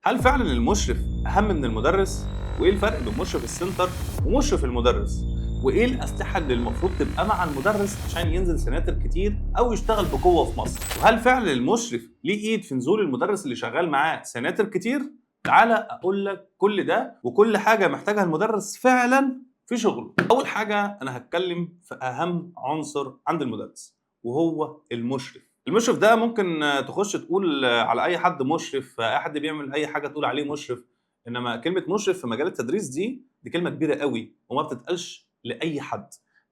هل فعلا المشرف أهم من المدرس؟ وإيه الفرق بين مشرف السنتر ومشرف المدرس؟ وإيه الأسلحة اللي المفروض تبقى مع المدرس عشان ينزل سناتر كتير أو يشتغل بقوة في مصر؟ وهل فعلا المشرف ليه إيد في نزول المدرس اللي شغال معاه سناتر كتير؟ تعالى أقول لك كل ده وكل حاجة محتاجها المدرس فعلا في شغله. أول حاجة أنا هتكلم في أهم عنصر عند المدرس وهو المشرف. المشرف ده ممكن تخش تقول على اي حد مشرف، اي حد بيعمل اي حاجه تقول عليه مشرف. انما كلمه مشرف في مجال التدريس دي كلمه كبيره قوي وما بتتقالش لاي حد.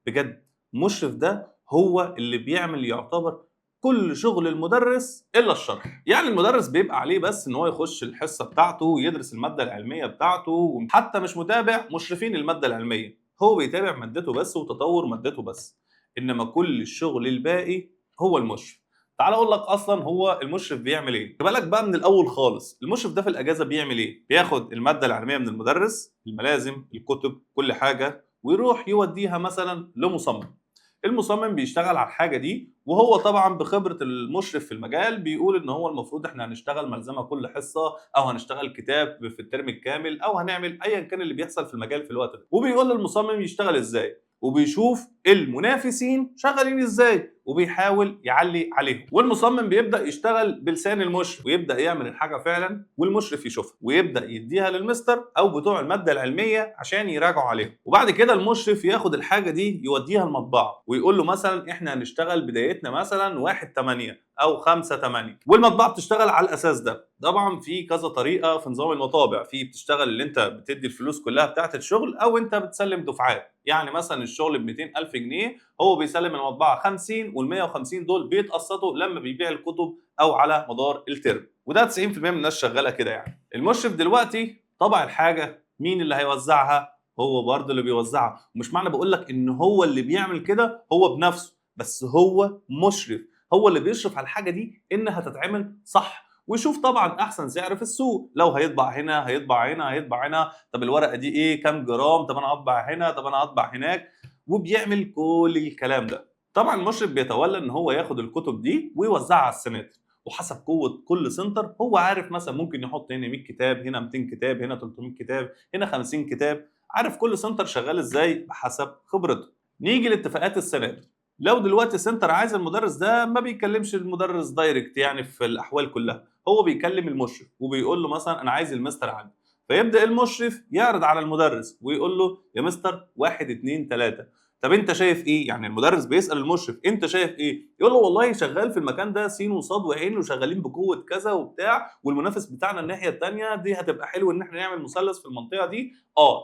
بجد مشرف ده هو اللي بيعمل يعتبر كل شغل المدرس الا الشرح. يعني المدرس بيبقى عليه بس ان هو يخش الحصه بتاعته ويدرس الماده العلميه بتاعته، وحتى مش متابع مشرفين الماده العلميه، هو بيتابع مادته بس وتطور مادته بس. انما كل الشغل الباقي هو المشرف. تعال اقول لك اصلا هو المشرف بيعمل ايه. خد بالك بقى من الاول خالص، المشرف ده في الاجازه بيعمل ايه؟ بياخد الماده العلميه من المدرس، الملازم، الكتب، كل حاجه، ويروح يوديها مثلا لمصمم. المصمم بيشتغل على الحاجه دي، وهو طبعا بخبره المشرف في المجال بيقول ان هو المفروض احنا هنشتغل ملزمه كل حصه، او هنشتغل كتاب في الترم الكامل، او هنعمل ايا كان اللي بيحصل في المجال في الوقت ده. وبيقول للمصمم يشتغل ازاي، وبيشوف المنافسين شغالين ازاي وبيحاول يعلي عليهم. والمصمم بيبدا يشتغل بلسان المشرف ويبدا يعمل الحاجه فعلا والمشرف يشوفها ويبدا يديها للمستر او بتوع الماده العلميه عشان يراجعوا عليهم. وبعد كده المشرف ياخد الحاجه دي يوديها المطبعه ويقول له مثلا احنا هنشتغل بدايتنا مثلا 1/8 او 5/8، والمطبعه بتشتغل على الاساس ده. طبعا في كذا طريقه في نظام المطابع، في بتشتغل اللي انت بتدي الفلوس كلها بتاعت الشغل، او انت بتسلم دفعات. يعني مثلا الشغل ب 200,000 جنيه، هو بيسلم المطبعه 50، وال 150 دول بيتقسطوا لما بيبيع الكتب او على مدار الترم. وده 90% من الناس شغاله كده. يعني المشرف دلوقتي طبع الحاجه، مين اللي هيوزعها؟ هو برضه اللي بيوزعها. ومش معنى بقول لك ان هو اللي بيعمل كده هو بنفسه، بس هو مشرف، هو اللي بيشرف على الحاجه دي انها تتعمل صح، ويشوف طبعا احسن سعر في السوق. لو هيطبع هنا هيطبع هنا هيطبع هنا، طب الورقه دي ايه كام جرام، طب انا هطبع هنا، طب انا هطبع هناك، وبيعمل كل الكلام ده. طبعا المشرف بيتولى ان هو ياخد الكتب دي ويوزعها على السناتر، وحسب قوه كل سنتر هو عارف مثلا ممكن يحط هنا 100 كتاب، هنا 200 كتاب، هنا 300 كتاب، هنا 50 كتاب. عارف كل سنتر شغال ازاي بحسب خبرته. نيجي لاتفاقات السناتر. لو دلوقتي سنتر عايز المدرس ده ما بيكلمش المدرس دايركت، يعني في الاحوال كلها هو بيكلم المشرف وبيقول له مثلا انا عايز المستر عندي. فيبدا المشرف يعرض على المدرس ويقول له يا مستر 1 2 3، طب انت شايف ايه؟ يعني المدرس بيسال المشرف انت شايف ايه؟ يقول له والله شغال في المكان ده س وصاد وعين وشغالين بقوه كذا وبتاع، والمنافس بتاعنا الناحيه الثانيه دي هتبقى حلو ان احنا نعمل مثلث في المنطقه دي.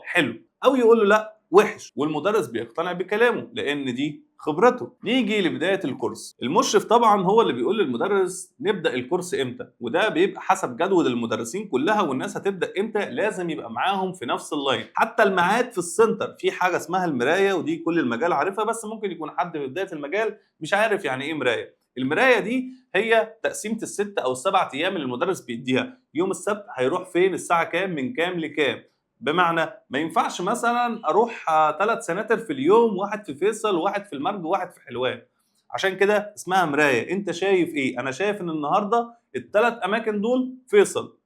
حلو. او يقول له لا وحش، والمدرس بيقتنع بكلامه لان دي خبرته. نيجي لبدايه الكورس. المشرف طبعا هو اللي بيقول للمدرس نبدا الكورس امتى، وده بيبقى حسب جدول المدرسين كلها، والناس هتبدا امتى لازم يبقى معاهم في نفس اللاين. حتى الميعاد في السنتر في حاجه اسمها المرايه، ودي كل المجال عارفها، بس ممكن يكون حد في بدايه المجال مش عارف يعني ايه مرايه. المرايه دي هي تقسيمه الست او السبع ايام اللي المدرس بيديها. يوم السبت هيروح فين، الساعه كام، من كام لكام. بمعنى ما ينفعش مثلا اروح 3 سناتر في اليوم، واحد في فيصل وواحد في المرج وواحد في حلوان. عشان كده اسمها مرايه. انت شايف ايه؟ انا شايف ان النهارده ال3 اماكن دول فيصل،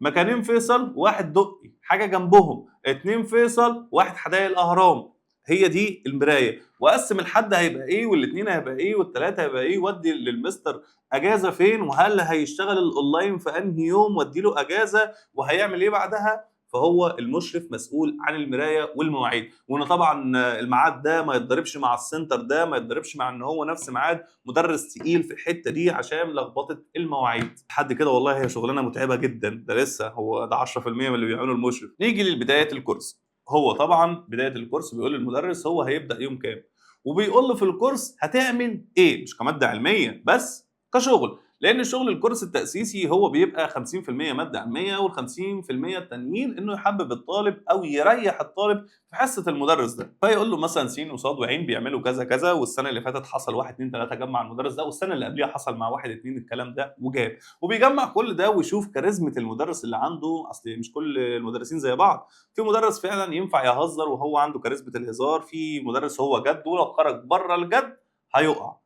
مكانين فيصل، واحد دقي حاجه جنبهم، 2 فيصل، واحد حدائق الاهرام. هي دي المرايه. واقسم الحد هيبقى ايه، والاثنين هيبقى ايه، والثلاثه هيبقى ايه، وادي للمستر اجازه فين، وهل هيشتغل الاونلاين في انهي يوم وادي له اجازه، وهيعمل ايه بعدها. فهو المشرف مسؤول عن المرايه والمواعيد، وان طبعا الميعاد ده ما يتضربش مع السنتر ده، ما يتضربش مع ان هو نفس ميعاد مدرس تقيل في الحته دي عشان لخبطه المواعيد. لحد كده والله هي شغلانه متعبه جدا، ده لسه هو ده 10% من اللي بيعمله المشرف. نيجي لبدايه الكورس. هو طبعا بدايه الكورس بيقول للمدرس هو هيبدا يوم كام، وبيقول له في الكورس هتعمل ايه، مش كماده علميه بس كشغل. لان شغل الكورس التاسيسي هو بيبقى 50% ماده علميه، وال50% التانيين انه يحبب الطالب او يريح الطالب في حصه المدرس ده. فيقول له مثلا س وصاد وعين بيعملوا كذا كذا، والسنه اللي فاتت حصل 1 2 3 جمع المدرس ده، والسنه اللي قبلها حصل مع 1 2 الكلام ده وجاب. وبيجمع كل ده ويشوف كاريزما المدرس اللي عنده. اصل مش كل المدرسين زي بعض، في مدرس فعلا ينفع يهزر وهو عنده كاريزما الهزار، في مدرس هو جد ولو خرج بره الجد هيقع.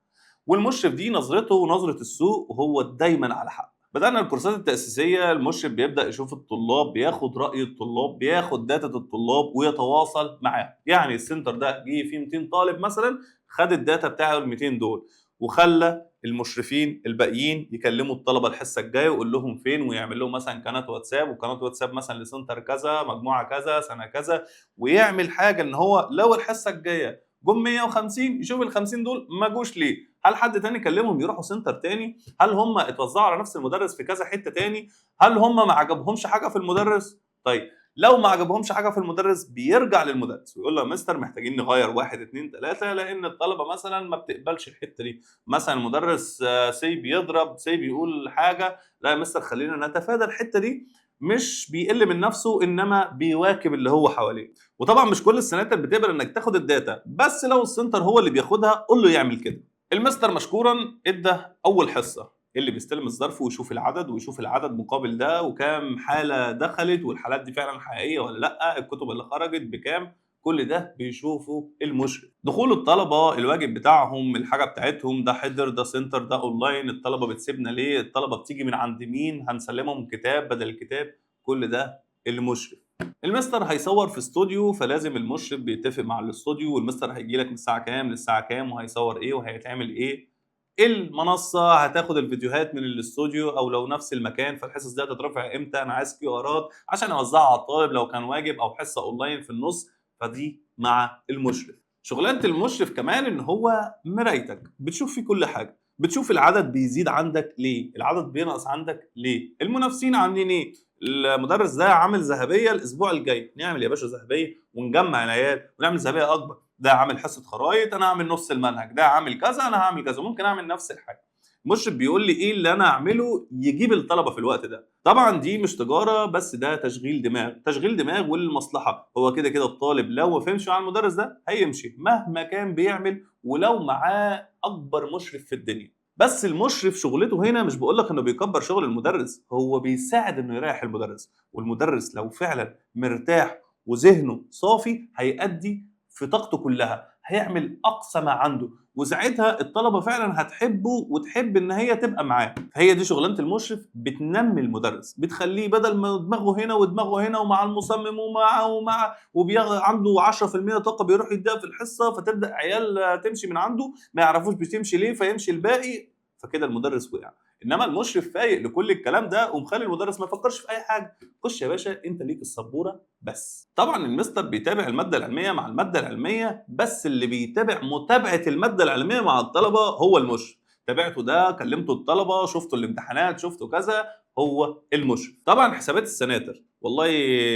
والمشرف دي نظرته ونظره السوق، وهو دايما على حق. بدأنا الكورسات التأسيسية، المشرف بيبدأ يشوف الطلاب، بياخد رأي الطلاب، بياخد داتا الطلاب ويتواصل معاهم. يعني السنتر ده جه فيه 200 طالب مثلا، خد الداتا بتاع ال 200 دول وخلى المشرفين الباقيين يكلموا الطلبه الحصه الجايه ويقول لهم فين، ويعمل لهم مثلا قناه واتساب، وقناه واتساب مثلا لسنتر كذا، مجموعه كذا، سنه كذا، ويعمل حاجه ان هو لو الحصه الجايه جم 150 يشوف ال 50 دول ما جوش ليه؟ هل حد تاني كلمهم يروحوا سنتر تاني؟ هل هم اتوزعوا على نفس المدرس في كذا حته تاني؟ هل هم ما عجبهمش حاجه في المدرس؟ طيب لو ما عجبهمش حاجه في المدرس بيرجع للمدرس ويقول له يا مستر محتاجين نغير واحد اتنين تلاته لان الطلبه مثلا ما بتقبلش الحته دي، مثلا المدرس سي بيضرب، سي بيقول حاجه، لا يا مستر خلينا نتفادى الحته دي. مش بيقل من نفسه انما بيواكب اللي هو حواليه. وطبعا مش كل السناتر بتقبل انك تاخد الداتا، بس لو السنتر هو اللي بياخدها قول له يعمل كده. المستر مشكورا ادى اول حصه، اللي بيستلم الظرف ويشوف العدد ويشوف العدد مقابل ده وكام حاله دخلت والحالات دي فعلا حقيقيه ولا لا، الكتب اللي خرجت بكام، كل ده بيشوفه المشرف. دخول الطلبه، الواجب بتاعهم، الحاجه بتاعتهم، ده حضر، ده سنتر، ده اونلاين، الطلبه بتسيبنا ليه، الطلبه بتيجي من عند مين، هنسلمهم كتاب بدل الكتاب، كل ده المشرف. المستر هيصور في استوديو، فلازم المشرف بيتفق مع الاستوديو، والمستر هيجي لك من الساعه كام للساعه كام، وهيصور ايه وهيتعمل ايه. المنصه هتاخد الفيديوهات من الاستوديو، او لو نفس المكان فالحصص دي هتترفع امتى، انا عايز كيو ارات عشان اوزعها على الطالب لو كان واجب او حصه اونلاين في النص، فدي مع المشرف. شغلانه المشرف كمان ان هو مرايتك، بتشوف فيه كل حاجه، بتشوف العدد بيزيد عندك ليه، العدد بينقص عندك ليه، المنافسين عاملين ايه، المدرس ده عامل ذهبيه الاسبوع الجاي، نعمل يا باشا ذهبيه ونجمع العيال ونعمل ذهبيه اكبر، ده عامل حصه خرايط انا هعمل نص المنهج، ده عامل كذا انا هعمل كذا، ممكن اعمل نفس الحاجه. المشرف بيقول لي ايه اللي انا اعمله يجيب الطلبه في الوقت ده. طبعا دي مش تجاره، بس ده تشغيل دماغ، تشغيل دماغ وللمصلحه. هو كده كده الطالب لو ما فهمش مع المدرس ده هيمشي مهما كان بيعمل ولو معاه اكبر مشرف في الدنيا. بس المشرف شغلته هنا مش بقول لك انه بيكبر شغل المدرس، هو بيساعد انه يريح المدرس، والمدرس لو فعلا مرتاح وذهنه صافي هيأدي في طاقته كلها، هيعمل اقصى ما عنده، وساعتها الطلبه فعلا هتحبه وتحب ان هي تبقى معاه. فهي دي شغلانه المشرف، بتنمي المدرس، بتخليه بدل ما دماغه هنا ودماغه هنا ومع المصمم ومع عنده 10% طاقه بيروح يديها في الحصه، فتبدا عيال تمشي من عنده ما يعرفوش بتمشي ليه فيمشي الباقي، فكده المدرس وقع. انما المشرف فايق لكل الكلام ده ومخلي المدرس ما يفكرش في اي حاجه، خش يا باشا انت ليك السبوره بس. طبعا المستر بيتابع الماده العلميه مع الماده العلميه، بس اللي بيتابع متابعه الماده العلميه مع الطلبه هو المشرف. تابعته ده، كلمته الطلبه، شفتوا الامتحانات، شفتوا كذا، هو المشرف. طبعا حسابات السناتر، والله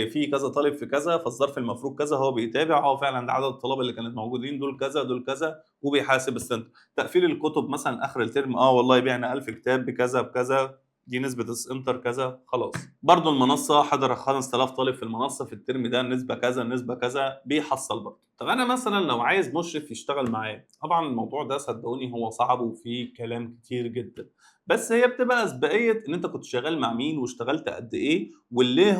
في كذا طالب في كذا فالظرف المفروض كذا، هو بيتابع فعلا ده عدد الطلبه اللي كانت موجودين دول كذا دول كذا، وبيحاسب السنتر. تقفيل الكتب مثلا اخر الترم، والله بعنا 1000 كتاب بكذا بكذا، دي نسبة السنتر كذا، خلاص. برضو المنصة حضر 5000 طالب في المنصة في الترم ده، النسبة كذا النسبة كذا، بيحصل برضو. طب أنا مثلا لو عايز مشرف يشتغل معايا، طبعا الموضوع ده صدقوني هو صعب وفيه كلام كتير جدا، بس هي بتبقى اسبقية ان انت كنت شغال مع مين واشتغلت قد ايه، واللي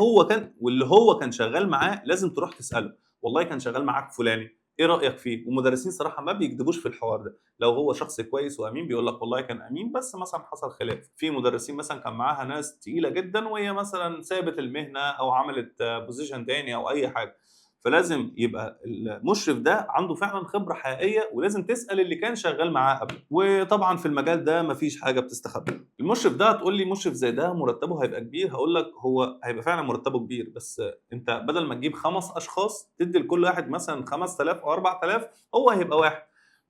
هو كان شغال معاه لازم تروح تسأله، والله كان شغال معاك فلاني ايه رأيك فيه؟ ومدرسين صراحة ما بيكذبوش في الحوار ده، لو هو شخص كويس وامين بيقول لك والله كان امين بس مثلا حصل خلاف. في مدرسين مثلا كان معاها ناس تقيله جدا وهي مثلا سابت المهنه او عملت بوزيشن تاني او اي حاجه، فلازم يبقى المشرف ده عنده فعلا خبره حقيقيه، ولازم تسال اللي كان شغال معاه قبل. وطبعا في المجال ده مفيش حاجه بتستخبى. المشرف ده هتقول لي مشرف زي ده مرتبه هيبقى كبير، هقول لك هو هيبقى فعلا مرتبه كبير، بس انت بدل ما تجيب 5 اشخاص تدي لكل واحد مثلا 5000 او 4000، هو هيبقى واحد.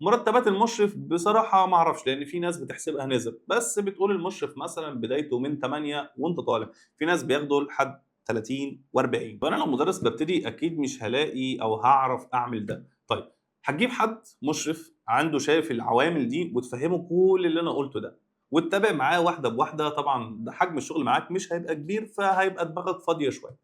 مرتبات المشرف بصراحة ما اعرفش، لان في ناس بتحسبها نسب، بس بتقول المشرف مثلا بدايته من 8 وانت طالع، في ناس بياخدوا لحد 30 و40. فانا لو مدرس ببتدي اكيد مش هلاقي او هعرف اعمل ده. طيب هتجيب حد مشرف عنده شايف العوامل دي وتفهمه كل اللي انا قلته ده وتتابع معاه واحده بواحده، طبعا ده حجم الشغل معاك مش هيبقى كبير فهيبقى دماغك فاضيه شويه.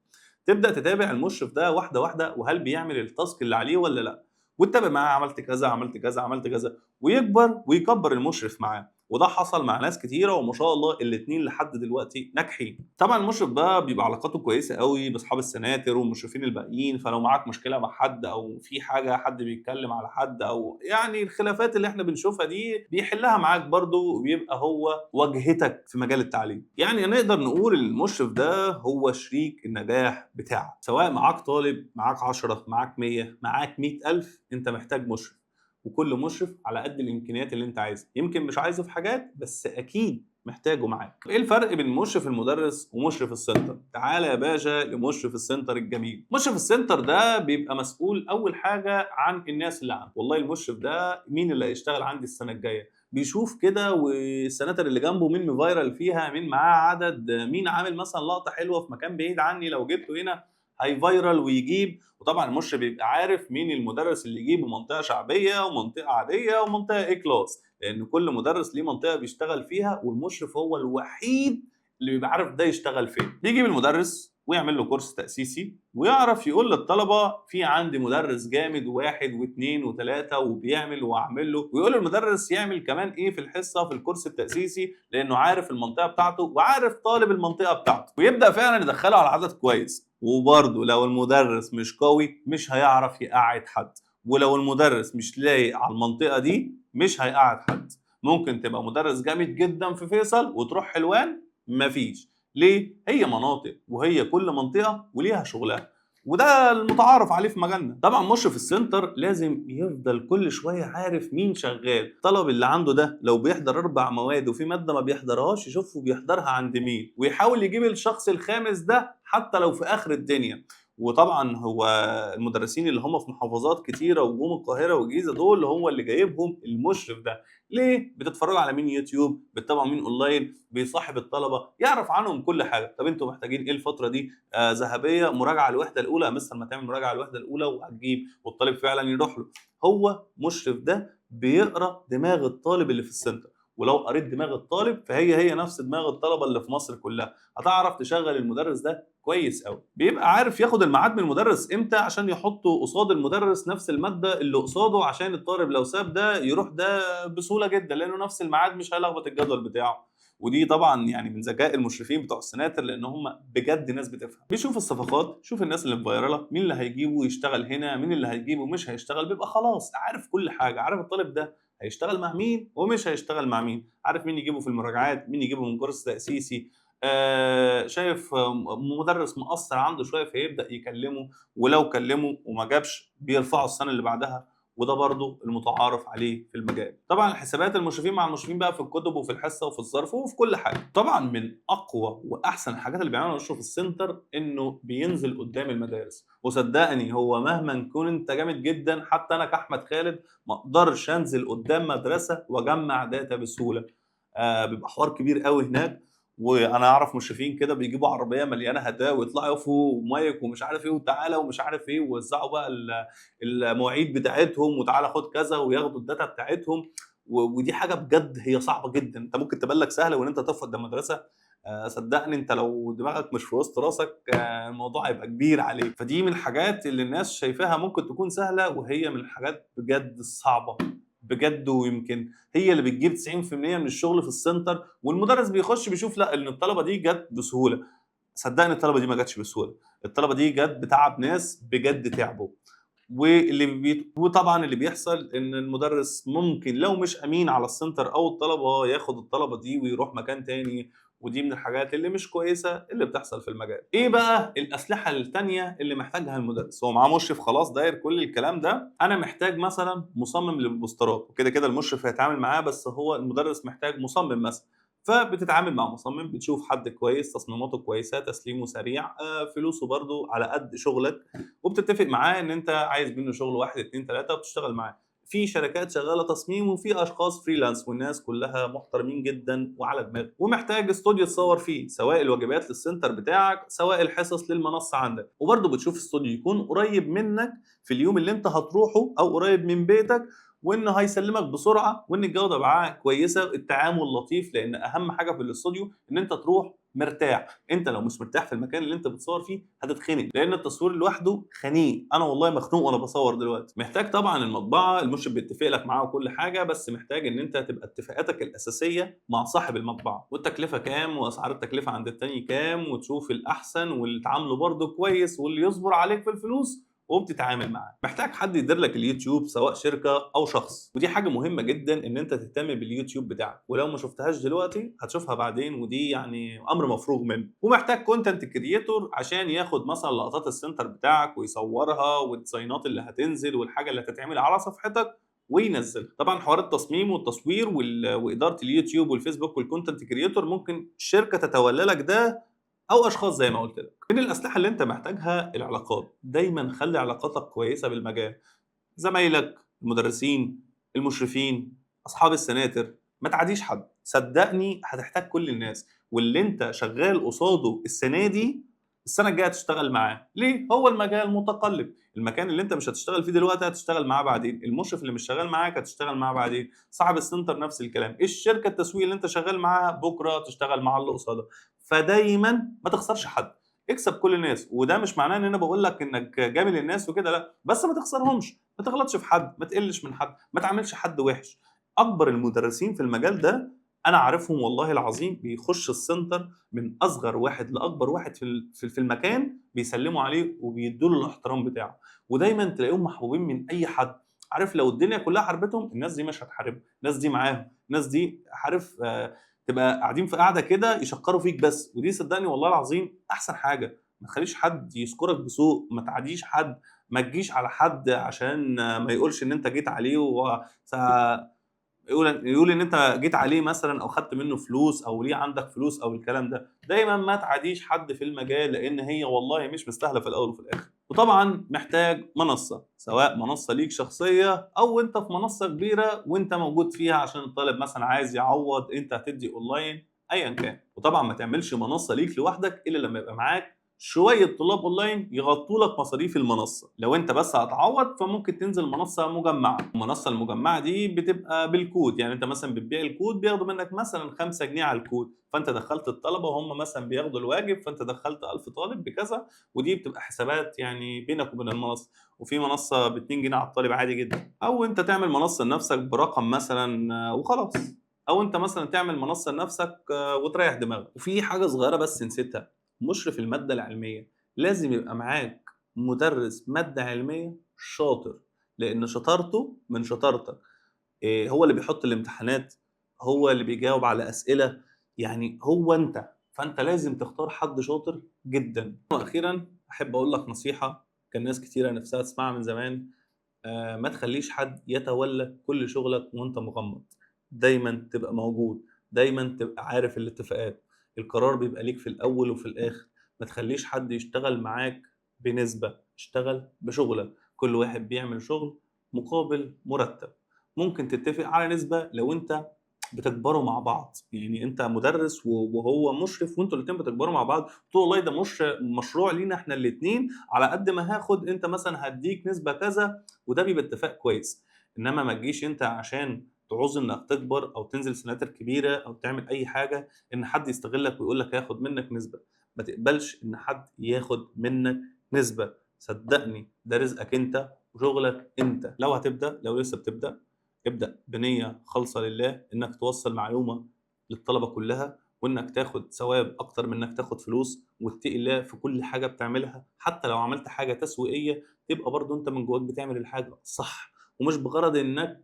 تبدا تتابع المشرف ده واحده واحده وهل بيعمل التاسك اللي عليه ولا لا، وتتابع معاه عملت كذا عملت كذا عملت كذا، ويكبر ويكبر المشرف معاه. وده حصل مع ناس كتيره وما شاء الله الاثنين لحد دلوقتي ناجحين. طبعا المشرف ده بيبقى علاقاته كويسه قوي باصحاب السناتر والمشرفين الباقيين، فلو معاك مشكله مع حد او في حاجه حد بيتكلم على حد او يعني الخلافات اللي احنا بنشوفها دي بيحلها معاك برضو، وبيبقى هو واجهتك في مجال التعليم. يعني نقدر نقول المشرف ده هو شريك النجاح بتاعك، سواء معاك طالب، معاك 10، معاك 100، معاك 100,000، انت محتاج مشرف. وكل مشرف على قد الامكانيات اللي انت عايزها، يمكن مش عايزه في حاجات بس اكيد محتاجه معاك. ايه الفرق بين مشرف المدرس ومشرف السنتر؟ تعالى يا باشا لمشرف السنتر الجميل. مشرف السنتر ده بيبقى مسؤول اول حاجه عن الناس اللي عنده. والله المشرف ده مين اللي هيشتغل عندي السنه الجايه، بيشوف كده والسناتر اللي جنبه مين مفايرل فيها، مين معاه عدد، مين عامل مثلا لقطه حلوه في مكان بعيد عني لو جبته هنا هيفايرل ويجيب. وطبعا المشرف بيبقى عارف مين المدرس اللي يجيبه منطقه شعبيه ومنطقه عاديه ومنطقه اي كلاس، لان كل مدرس ليه منطقه بيشتغل فيها، والمشرف هو الوحيد اللي بيبقى عارف ده يشتغل فين. بيجيب المدرس ويعمل له كورس تأسيسي، ويعرف يقول للطلبة في عندي مدرس جامد واحد واثنين وثلاثة وبيعمل وأعمل له، ويقول للمدرس يعمل كمان إيه في الحصة في الكورس التأسيسي، لأنه عارف المنطقة بتاعته وعارف طالب المنطقة بتاعته، ويبدأ فعلا يدخله على عدد كويس. وبرضه لو المدرس مش قوي مش هيعرف يقعد حد، ولو المدرس مش لايق على المنطقة دي مش هيقعد حد. ممكن تبقى مدرس جامد جدا في فيصل وتروح حلوان مفيش. ليه؟ هي مناطق، وهي كل منطقة وليها شغلها، وده المتعارف عليه في مجالنا. طبعا مشرف السنتر لازم يفضل كل شوية عارف مين شغال. الطلب اللي عنده ده لو بيحضر 4 مواد وفي مادة ما بيحضرهاش يشوفه بيحضرها عند مين، ويحاول يجيب الشخص الخامس ده حتى لو في آخر الدنيا. وطبعا هو المدرسين اللي هم في محافظات كتيرة وجم القاهرة والجيزة دول هو اللي جايبهم المشرف ده. ليه؟ بتتفرجوا على مين يوتيوب، بتتابعوا مين اونلاين، بيصاحب الطلبه، يعرف عنهم كل حاجه. طب انتوا محتاجين ايه الفتره دي؟ ذهبيه مراجعه الوحده الاولى، مستر ما تعمل مراجعه الوحده الاولى وهتجيب، والطالب فعلا يروح له. هو مشرف ده بيقرا دماغ الطالب اللي في السنتر، ولو قريت دماغ الطالب فهي نفس دماغ الطلبه اللي في مصر كلها، هتعرف تشغل المدرس ده كويس قوي. بيبقى عارف ياخد الميعاد من المدرس امتى عشان يحطه قصاد المدرس نفس الماده اللي قصاده، عشان الطالب لو ساب ده يروح ده بسهوله جدا، لانه نفس الميعاد مش هيلخبط الجدول بتاعه. ودي طبعا يعني من ذكاء المشرفين بتوع السناتر، لان هم بجد ناس بتفهم. بيشوف الصفقات، شوف الناس اللي مفيرله، مين اللي هيجيبه يشتغل هنا، مين اللي هيجيبه مش هيشتغل، بيبقى خلاص عارف كل حاجه، عارف الطالب ده هيشتغل مع مين ومش هيشتغل مع مين، عارف مين يجيبه في المراجعات، مين يجيبه من كورس تأسيسي. شايف مدرس مقصر عنده شويه فيبدا يكلمه، ولو كلمه وما جابش بيرفعه السنه اللي بعدها. وده برضو المتعارف عليه في المجال. طبعا الحسابات المشرفين مع المشرفين بقى في الكتب وفي الحصه وفي الظرف وفي كل حاجه. طبعا من اقوى واحسن الحاجات اللي بيعملها المشرف في السنتر انه بينزل قدام المدارس. وصدقني هو مهما كنت انت جامد جدا، حتى انا كاحمد خالد ما اقدرش انزل قدام مدرسه واجمع داتا بسهوله. بيبقى حوار كبير قوي هناك. وانا اعرف مشرفين كده بيجيبوا عربيه مليانه هدايا ويطلعوا يقفوا مايك ومش عارف ايه وتعالى ومش عارف ايه، ويوزعوا بقى المواعيد بتاعتهم وتعالى خد كذا وياخدوا الداتا بتاعتهم. ودي حاجه بجد هي صعبه جدا. انت ممكن تبان لك سهله وان انت تقف قدام مدرسه، صدقني انت لو دماغك مش في وسط راسك الموضوع هيبقى كبير عليك. فدي من الحاجات اللي الناس شايفاها ممكن تكون سهله، وهي من الحاجات بجد الصعبه بجد. ويمكن هي اللي بتجيب 90% من الشغل في السنتر. والمدرس بيخش بيشوف لا ان الطلبه دي جت بسهوله. صدقني الطلبه دي ما جاتش بسهوله، الطلبه دي جت بتعب ناس بجد تعبوا. وطبعا اللي بيحصل ان المدرس ممكن لو مش امين على السنتر او الطلبه ياخد الطلبه دي ويروح مكان تاني. ودي من الحاجات اللي مش كويسه اللي بتحصل في المجال. ايه بقى الاسلحه التانيه اللي محتاجها المدرس؟ هو معاه مشرف خلاص داير كل الكلام ده، انا محتاج مثلا مصمم للبوسترات، وكده كده المشرف هيتعامل معاه، بس هو المدرس محتاج مصمم مثلا. فبتتعامل مع مصمم، بتشوف حد كويس تصميماته كويسه تسليمه سريع، فلوسه برضو على قد شغلك، وبتتفق معاه ان انت عايز منه شغل 1 2 3 وبتشتغل معاه. في شركات شغاله تصميم وفي اشخاص فريلانس، والناس كلها محترمين جدا وعلى دماغ. ومحتاج استوديو تصور فيه، سواء الواجبات للسنتر بتاعك سواء الحصص للمنصه عندك. وبرضه بتشوف استوديو يكون قريب منك في اليوم اللي انت هتروحه او قريب من بيتك، وانه هيسلمك بسرعه، وان الجوده معاه كويسه، التعامل لطيف. لان اهم حاجه في الاستوديو ان انت تروح مرتاح. انت لو مش مرتاح في المكان اللي انت بتصور فيه هتتخنق، لان التصوير لوحده خنيق. انا والله مخنوق وانا بصور دلوقتي. محتاج طبعا المطبعه، المشرف بيتفق لك معاه وكل حاجه، بس محتاج ان انت تبقى اتفاقاتك الاساسيه مع صاحب المطبعه، والتكلفه كام واسعار التكلفه عند التاني كام، وتشوف الاحسن واللي تعامله برده كويس واللي يصبر عليك في الفلوس وبتتعامل معاه. محتاج حد يدير لك اليوتيوب سواء شركه او شخص، ودي حاجه مهمه جدا ان انت تهتم باليوتيوب بتاعك، ولو ما شفتهاش دلوقتي هتشوفها بعدين، ودي يعني امر مفروغ منه. ومحتاج كونتنت كرييتور عشان ياخد مثلا لقطات السنتر بتاعك ويصورها، والديزاينات اللي هتنزل والحاجه اللي هتتعمل على صفحتك وينزل. طبعا حوار التصميم والتصوير واداره اليوتيوب والفيسبوك والكونتنت كرييتور ممكن شركه تتولى لك ده، او اشخاص زي ما قلت لك. من الاسلحه اللي انت محتاجها العلاقات. دايما خلي علاقاتك كويسه بالمجال، زمايلك، المدرسين، المشرفين، اصحاب السناتر. ما تعاديش حد، صدقني هتحتاج كل الناس، واللي انت شغال قصاده السنه دي السنه الجايه هتشتغل معاه. ليه؟ هو المجال متقلب. المكان اللي انت مش هتشتغل فيه دلوقتي هتشتغل معاه بعدين، المشرف اللي مش شغال معاك هتشتغل معاه بعدين، صاحب السنتر نفس الكلام، الشركه التسويق اللي انت شغال معاها بكره تشتغل مع اللي قصادها. فدايما ما تخسرش حد، اكسب كل الناس. وده مش معناه ان انا بقول لك انك جامل الناس وكده، لا، بس ما تخسرهمش، ما تغلطش في حد، ما تقلش من حد، ما تعاملش حد وحش. اكبر المدرسين في المجال ده انا عارفهم والله العظيم، بيخش السنتر من اصغر واحد لاكبر واحد في المكان بيسلموا عليه وبيدوا له الاحترام بتاعه، ودايما تلاقيهم محبوبين من اي حد. عارف لو الدنيا كلها حاربتهم الناس دي مش هتحاربهم، الناس دي معاهم، الناس دي عارف تبقى قاعدين في قاعده كده يشكروا فيك بس، ودي صدقني والله العظيم احسن حاجه. ما تخليش حد يذكرك بسوء، ما تعاديش حد، ما تجيش على حد عشان ما يقولش ان انت جيت عليه يقول ان انت جيت عليه مثلا او خدت منه فلوس او ليه عندك فلوس او الكلام ده. دايما ما تعاديش حد في المجال، لان هي والله مش مستاهله في الاول وفي الاخر. وطبعا محتاج منصه، سواء منصه ليك شخصيه او انت في منصه كبيره وانت موجود فيها عشان الطالب مثلا عايز يعوض، انت هتدي اونلاين ايا كان. وطبعا ما تعملش منصه ليك لوحدك الا لما يبقى معاك شويه طلاب اونلاين يغطوا لك مصاريف المنصه. لو انت بس هتعوض فممكن تنزل منصه مجمعه. المنصه المجمعه دي بتبقى بالكود، يعني انت مثلا بتبيع الكود بياخدوا منك مثلا 5 جنيه على الكود، فانت دخلت الطلبه وهم مثلا بياخدوا الواجب، فانت دخلت 1000 طالب بكذا، ودي بتبقى حسابات يعني بينك وبين المنصه. وفي منصه ب 2 جنيه على الطالب عادي جدا. او انت تعمل منصه لنفسك برقم مثلا وخلاص، او انت مثلا تعمل منصه لنفسك وتريح دماغك. وفي حاجه صغيره بس نسيتها، مشرف المادة العلمية. لازم يبقى معاك مدرس مادة علمية شاطر، لأن شطارته من شطارتك. هو اللي بيحط الامتحانات، هو اللي بيجاوب على أسئلة، يعني هو أنت. فأنت لازم تختار حد شاطر جدا. وأخيرا أحب أقول لك نصيحة كان ناس كتيرة نفسها تسمعها من زمان. ما تخليش حد يتولى كل شغلك وأنت مغمض. دايما تبقى موجود، دايما تبقى عارف الاتفاقات. القرار بيبقى ليك في الأول وفي الآخر. ما تخليش حد يشتغل معاك بنسبة، اشتغل بشغلك. كل واحد بيعمل شغل مقابل مرتب. ممكن تتفق على نسبة لو انت بتكبروا مع بعض، يعني انت مدرس وهو مشرف وانتوا الاثنين بتكبروا مع بعض، تقول والله ده مش مشروع لينا احنا الاثنين، على قد ما هاخد انت مثلا هديك نسبة كذا، وده بيبقى اتفاق كويس. انما ما تجيش انت عشان تعوز انك تكبر او تنزل سناتر كبيره او تعمل اي حاجه ان حد يستغلك ويقول لك هياخد منك نسبه. ما تقبلش ان حد ياخد منك نسبه. صدقني ده رزقك انت وشغلك انت. لو هتبدا، لو لسه بتبدا، ابدا بنيه خالصه لله، انك توصل معلومه للطلبه كلها، وانك تاخد ثواب اكتر من انك تاخد فلوس. واتقي الله في كل حاجه بتعملها، حتى لو عملت حاجه تسويقيه تبقى برضو انت من جواك بتعمل الحاجه صح، ومش بغرض انك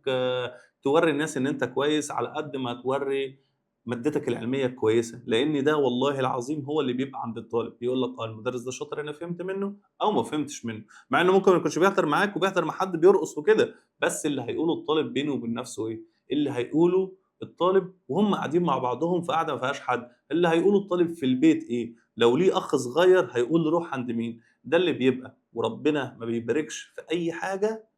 توري الناس ان انت كويس، على قد ما توري مادتك العلميه كويسه. لان ده والله العظيم هو اللي بيبقى عند الطالب، يقول لك اه المدرس ده شاطر، انا فهمت منه او ما فهمتش منه، مع انه ممكن ما يكونش بيحضر معاك وبيحضر مع حد بيرقص وكده. بس اللي هيقوله الطالب بينه وبين نفسه ايه؟ اللي هيقوله الطالب وهم قاعدين مع بعضهم في قاعده ما فيهاش حد، اللي هيقوله الطالب في البيت ايه؟ لو ليه اخ صغير هيقول له روح عند مين؟ ده اللي بيبقى. وربنا ما بيباركش في اي حاجه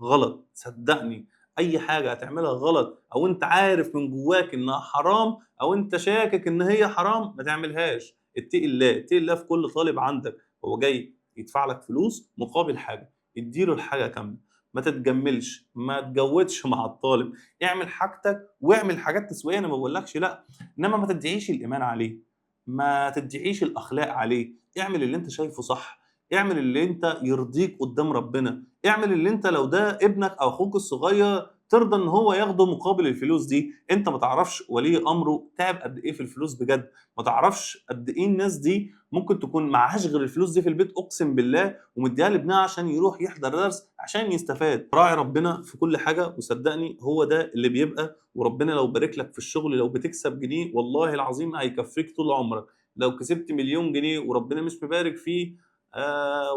غلط. صدقني اي حاجه هتعملها غلط او انت عارف من جواك انها حرام او انت شاكك ان هي حرام، ما تعملهاش. اتقي الله، اتقي الله في كل طالب عندك. هو جاي يدفع لك فلوس مقابل حاجه، اديله الحاجه كامله. ما تتجملش، ما تجودش مع الطالب. اعمل حاجتك واعمل حاجات تسويقيه، انا ما بقولكش لا، انما ما تدعيش الايمان عليه. ما تدعيش الاخلاق عليه، اعمل اللي انت شايفه صح، اعمل اللي انت يرضيك قدام ربنا، اعمل اللي انت لو ده ابنك او اخوك الصغير ترضى ان هو ياخده مقابل الفلوس دي. انت ما تعرفش ولي امره تعب قد ايه في الفلوس بجد، ما تعرفش قد ايه الناس دي ممكن تكون معهاش غير الفلوس دي في البيت اقسم بالله، ومديها لابنها عشان يروح يحضر درس عشان يستفاد. راعي ربنا في كل حاجه، وصدقني هو ده اللي بيبقى. وربنا لو بارك لك في الشغل، لو بتكسب جنيه والله العظيم هيكفيك طول عمرك. لو كسبت مليون جنيه وربنا مش مبارك فيه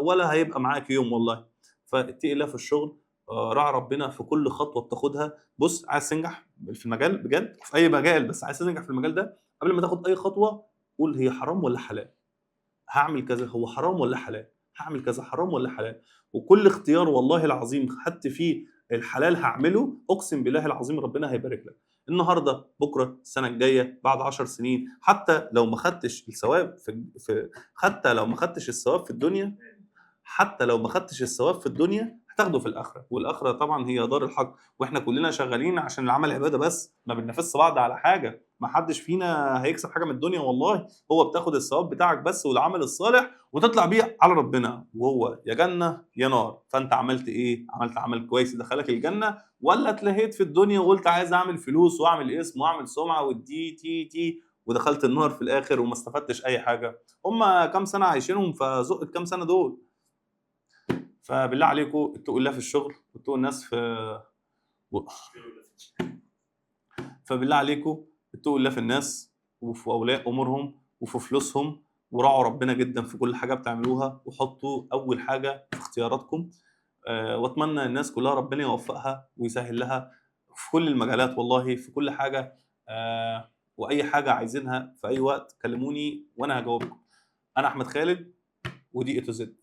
ولا هيبقى معاك يوم والله. فاتقي الله في الشغل، راعي ربنا في كل خطوه بتاخدها. بص، عايز تنجح في المجال بجد في اي مجال، بس عايز تنجح في المجال ده، قبل ما تاخد اي خطوه قول هي حرام ولا حلال. هاعمل كذا هو حرام والّا حلال؟ هاعمل كذا حرام والّا حلال؟ وكل اختيار والله العظيم خدت فيه الحلال هاعمله، أقسم بالله العظيم ربنا هيبارك لك. النهارده، بكرة، السنة الجاية، بعد 10 سنين، حتى لو ما خدتش الثواب حتى لو ما خدتش الثواب في الدنيا، حتى لو ما خدتش الثواب في الدنيا هتاخده في الآخرة، والآخرة طبعًا هي دار الحق. وإحنا كلنا شغالين عشان العمل عبادة بس، ما بننافسش بعض على حاجة، ما حدش فينا هيكسب حاجة من الدنيا والله. هو بتاخد الثواب بتاعك بس والعمل الصالح وتطلع بيه على ربنا، وهو يا جنة يا نار. فأنت عملت إيه؟ عملت عمل كويس يدخلك الجنة، والّا اتلهيت في الدنيا وقُلت عايز أعمل فلوس وأعمل اسم وأعمل سمعة والدي تي تي ودخلت النار في الآخر وما استفدتش أي حاجة؟ هم كام سنة عايشينهم فزُق الكام سنة دول. فبالله عليكم اتقوا الله في الشغل واتقوا الناس في و... فبالله عليكم اتقوا الله في الناس وفي اولياء امورهم وفي فلوسهم، وراعوا ربنا جدا في كل حاجه بتعملوها، وحطوا اول حاجه في اختياراتكم. واتمنى الناس كلها ربنا يوفقها ويسهل لها في كل المجالات والله، في كل حاجه. واي حاجه عايزينها في اي وقت كلموني وانا هجاوبكم. انا احمد خالد، ودي اي تو زد.